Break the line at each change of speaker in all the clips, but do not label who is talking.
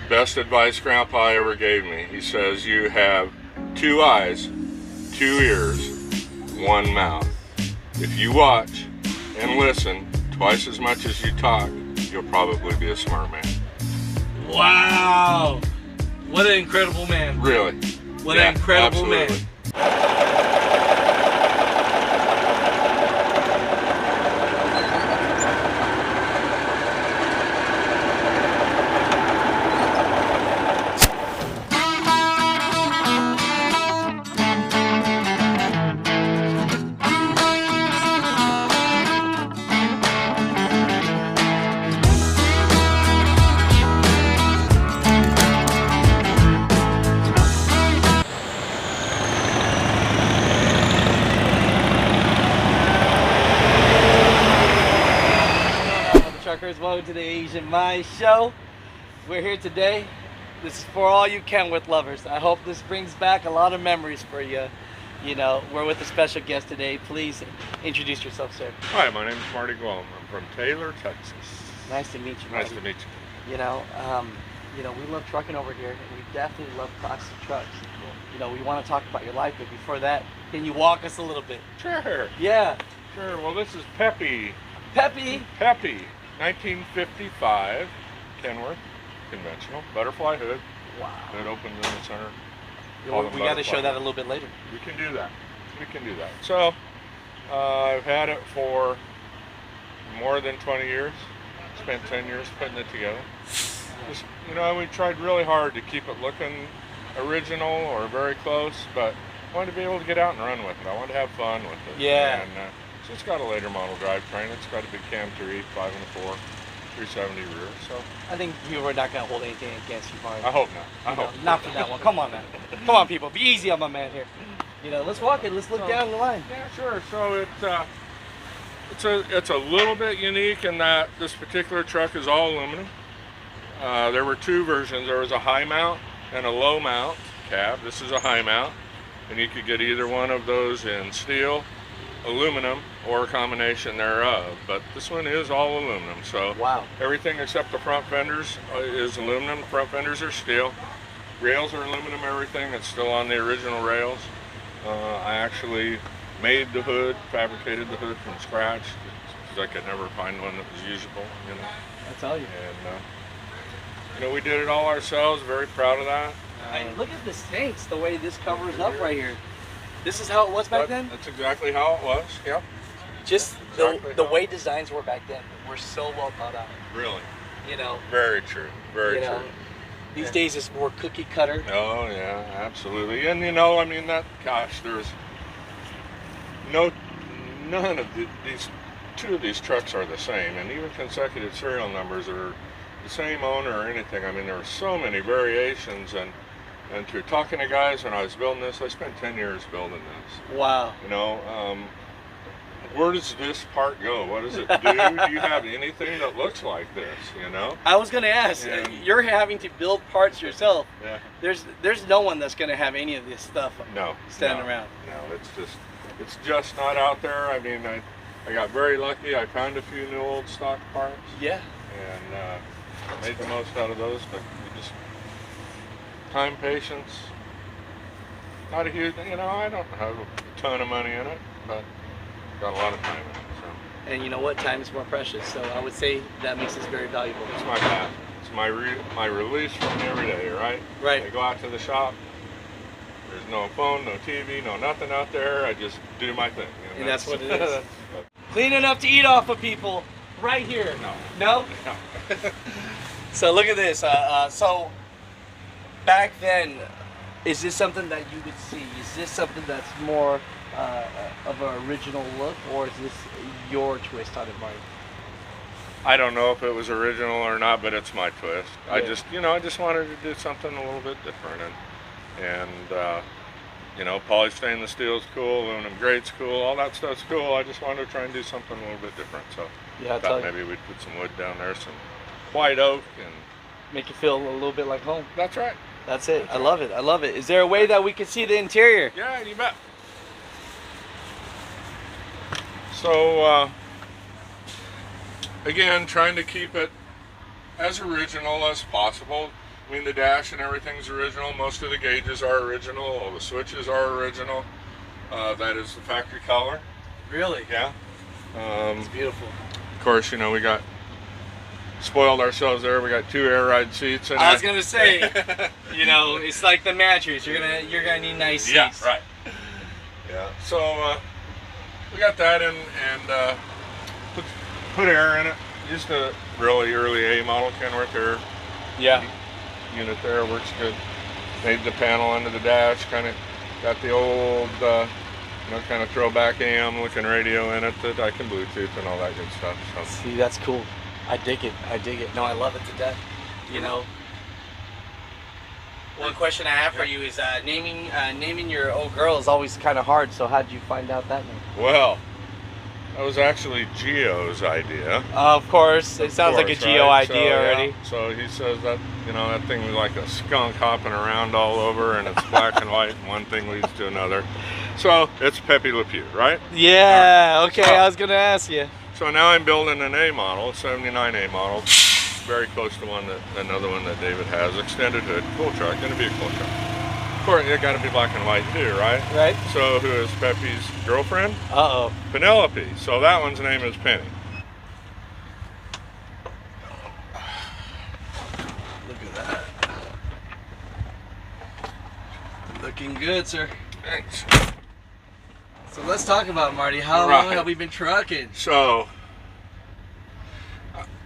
Best advice Grandpa ever gave me. He says you have 2 eyes, 2 ears, 1 mouth. If you watch and listen twice as much as you talk, you'll probably be a smart man.
Wow! What an incredible man.
Really?
What an incredible
absolutely.
man. Welcome to the Asian Mind Show. We're here today. This is for all you Kenworth lovers. I hope this brings back a lot of memories for you. You know, we're with a special guest today. Please introduce yourself, sir.
Hi, my name is Marty. I'm from Taylor, Texas.
Nice to meet you, Marty.
Nice to meet you.
You know, we love trucking over here, and we definitely love classic trucks. You know, we want to talk about your life, but before that, can you walk us a little bit?
Sure.
Yeah.
Sure. Well, this is Pepe.
Pepe.
1955 Kenworth, conventional, butterfly hood.
Wow.
Hood opens in the center.
We got to show that a little bit later.
We can do that. So, I've had it for more than 20 years. Spent 10 years putting it together. Just, we tried really hard to keep it looking original or very close, but I wanted to be able to get out and run with it. I wanted to have fun with it.
Yeah.
And, so it's got a later model drivetrain. It's got a big cam 3, 5 and 4, 370 rear. So
I think you were not going to hold anything against you, Marty.
I hope not.
Not for that one. Come on, man. Come on, people. Be easy on my man here. Let's walk it. Let's look down the line.
Yeah, sure. So it's a little bit unique in that this particular truck is all aluminum. There were 2 versions. There was a high mount and a low mount cab. This is a high mount, and you could get either one of those in steel, aluminum, or a combination thereof, but this one is all aluminum. So
wow.
Everything except the front fenders is aluminum. The front fenders are steel. Rails are aluminum. Everything that's still on the original rails. I actually made the hood, fabricated the hood from scratch because I could never find one that was usable.
I tell you.
And we did it all ourselves. Very proud of that.
Look at this tanks, the way this covers up right here. This is how it was back then?
That's exactly how it was. Yep.
Just the way designs were back then were so well thought out.
Really?
Very
true. Very true.
These days it's more cookie cutter.
Oh yeah, absolutely. And there's none of these 2 of these trucks are the same, and even consecutive serial numbers are the same owner or anything. I mean, there are so many variations, and through talking to guys when I was building this, I spent 10 years building this.
Wow.
Where does this part go? What does it do? Do you have anything that looks like this,
I was going to ask, you're having to build parts yourself.
Yeah.
There's no one that's going to have any of this stuff standing around.
No, it's just not out there. I mean, I got very lucky. I found a few new old stock parts.
Yeah.
And made the most out of those, but time, patience, not a huge, I don't have a ton of money in it, but got a lot of time in it. So.
And you know what? Time is more precious, so I would say that makes this very valuable.
It's my path. It's my release from every day, right?
Right.
I go out to the shop, there's no phone, no TV, no nothing out there, I just do my thing.
And that's what it is. Clean enough to eat off of people, right here.
No?
No. So look at this. So back then, is this something that you would see? Is this something that's more of an original look, or is this your twist on it, Marty?
I don't know if it was original or not, but it's my twist. Yeah. I just wanted to do something a little bit different, and poly stainless steel's cool, aluminum grate's cool, all that stuff's cool. I just wanted to try and do something a little bit different. So I thought maybe we'd put some wood down there, some white oak, and
make you feel a little bit like home.
That's right.
That's it. I love it. I love it. Is there a way that we can see the interior?
Yeah, you bet. So, again, trying to keep it as original as possible. I mean, the dash and everything's original. Most of the gauges are original. All the switches are original. That is the factory color.
Really?
Yeah.
It's beautiful.
Of course, you know, we got spoiled ourselves there. We got 2 air ride seats. And
I was gonna say, you know, it's like the mattress. You're gonna need nice seats.
Yeah, right. Yeah. So we got that in and put air in it. Just a really early A model Kenworth air.
Yeah.
Unit there works good. Made the panel under the dash. Kind of got the old, you know, kind of throwback AM looking radio in it that I can Bluetooth and all that good stuff. So.
See, that's cool. I dig it. I dig it. No, I love it to death. You know. One question I have for you is naming your old girl is always kind of hard. So how did you find out that name?
Well, that was actually Gio's idea.
Of course, it sounds like a Gio
right?
idea already.
Yeah. So he says that, you know, that thing was like a skunk hopping around all over, and it's black and white, and one thing leads to another. So it's Pepe Le Pew, right?
Yeah.
Right.
Okay,
So,
I was gonna ask you.
So now I'm building an A model, a 79 A model, very close to another one that David has, extended hood, cool truck, gonna be a cool truck. Of course, it got to be black and white too, right?
Right.
So who is Pepe's girlfriend?
Uh-oh.
Penelope. So that one's name is Penny.
Look at that. Looking good, sir.
Thanks.
So let's talk about Marty. How
Right.
long have we been trucking?
So,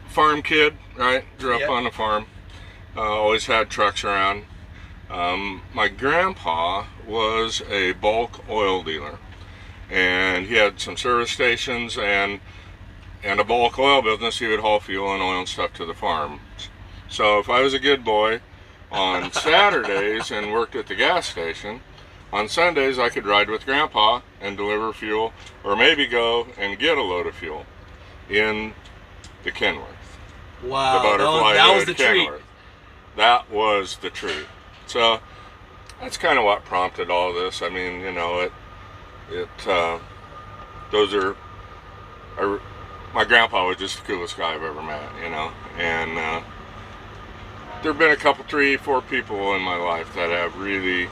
farm kid, right? Grew up
Yep.
on a farm. Always had trucks around. My grandpa was a bulk oil dealer, and he had some service stations and a bulk oil business. He would haul fuel and oil and stuff to the farm. So if I was a good boy on Saturdays and worked at the gas station, on Sundays I could ride with grandpa and deliver fuel, or maybe go and get a load of fuel in the Kenworth.
Wow,
The butterfly
that was
hood
the treat.
Kenworth. That was the treat. So that's kind of what prompted all this. I mean, you know, my grandpa was just the coolest guy I've ever met, you know, and there have been a couple, 3, 4 people in my life that have really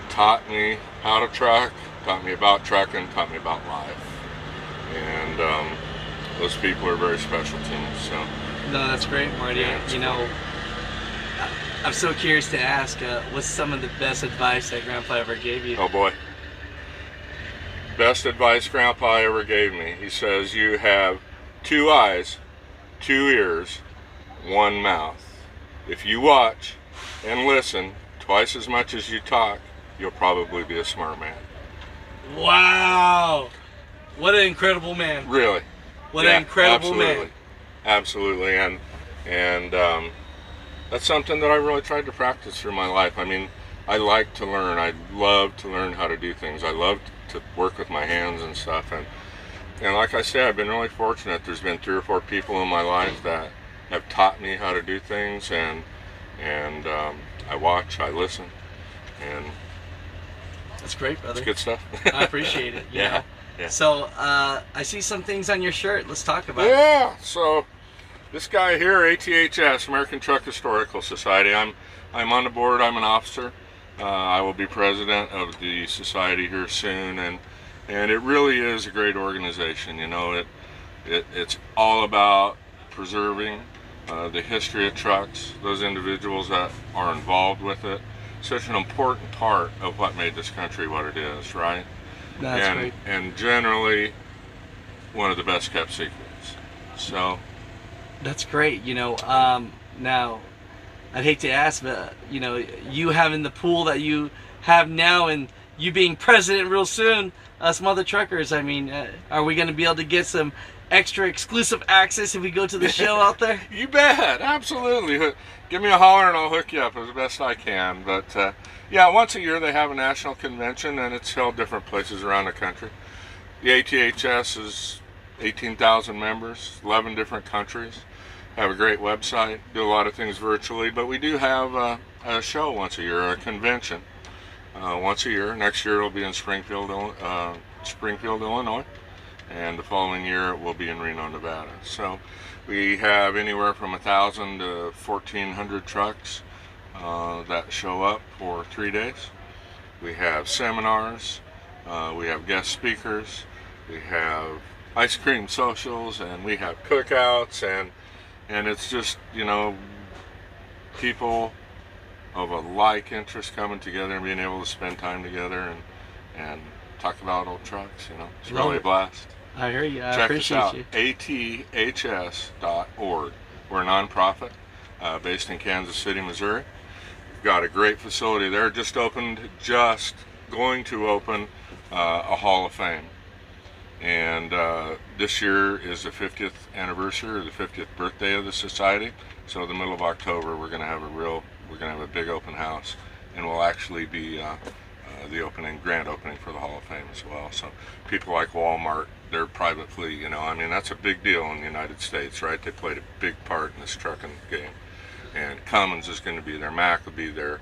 taught me how to truck, taught me about trucking, taught me about life, and those people are very special to me. So.
No, that's great, Marty.
Yeah,
You know, I'm so curious to ask, what's some of the best advice that Grandpa ever gave you?
Oh boy. Best advice Grandpa ever gave me. He says, you have 2 eyes, 2 ears, 1 mouth. If you watch and listen twice as much as you talk, you'll probably be a smart man.
Wow! What an incredible man.
Really.
What an incredible
absolutely.
man.
Absolutely. And that's something that I really tried to practice through my life. I mean, I like to learn. I love to learn how to do things. I love to work with my hands and stuff. And like I said, I've been really fortunate. There's been 3 or 4 people in my life that have taught me how to do things, and I watch, I listen, and
That's great, brother.
it's good stuff.
I appreciate it. you
Yeah.
know?
Yeah.
So, I see some things on your shirt. Let's talk about it.
Yeah. So this guy here, ATHS, American Truck Historical Society. I'm on the board. I'm an officer. I will be president of the society here soon, and it really is a great organization. You know, it's all about preserving the history of trucks, those individuals that are involved with it. Such an important part of what made this country what it is, right?
That's great.
And generally one of the best kept secrets. So
That's great. You know, now, I'd hate to ask, but, you know, you having the pool that you have now and you being president real soon, us mother truckers, I mean, are we going to be able to get some extra exclusive access if we go to the show out there?
You bet, absolutely. Give me a holler and I'll hook you up as best I can. But yeah, once a year they have a national convention, and it's held different places around the country. The ATHS is 18,000 members, 11 different countries. Have a great website, do a lot of things virtually, but we do have a show once a year, a convention once a year. Next year it'll be in Springfield, Illinois. and the following year it will be in Reno, Nevada. So we have anywhere from 1,000 to 1,400 trucks that show up for 3 days. We have seminars, we have guest speakers, we have ice cream socials, and we have cookouts, and it's just, you know, people of a like interest coming together and being able to spend time together and talk about old trucks. You know, it's really a blast.
I hear you. I
Check
appreciate
us out,
you.
aths.org. We're a nonprofit based in Kansas City, Missouri. We've got a great facility there. Just going to open a Hall of Fame. And this year is the 50th anniversary, or the 50th birthday of the society. So in the middle of October, we're going to have a big open house, and we'll actually be the grand opening for the Hall of Fame as well. So people like Walmart, their private fleet, you know, I mean, that's a big deal in the United States, right? They played a big part in this trucking game. And Cummins is going to be there, Mack will be there.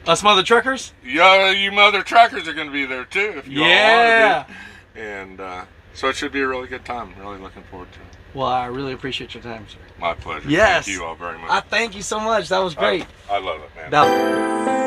Us mother truckers?
Yeah, you mother truckers are going to be there too, if you all want to be. And so it should be a really good time. I'm really looking forward to it.
Well, I really appreciate your time, sir.
My pleasure.
Yes.
Thank you all very much.
I thank you so much. That was great.
I love it, man.
That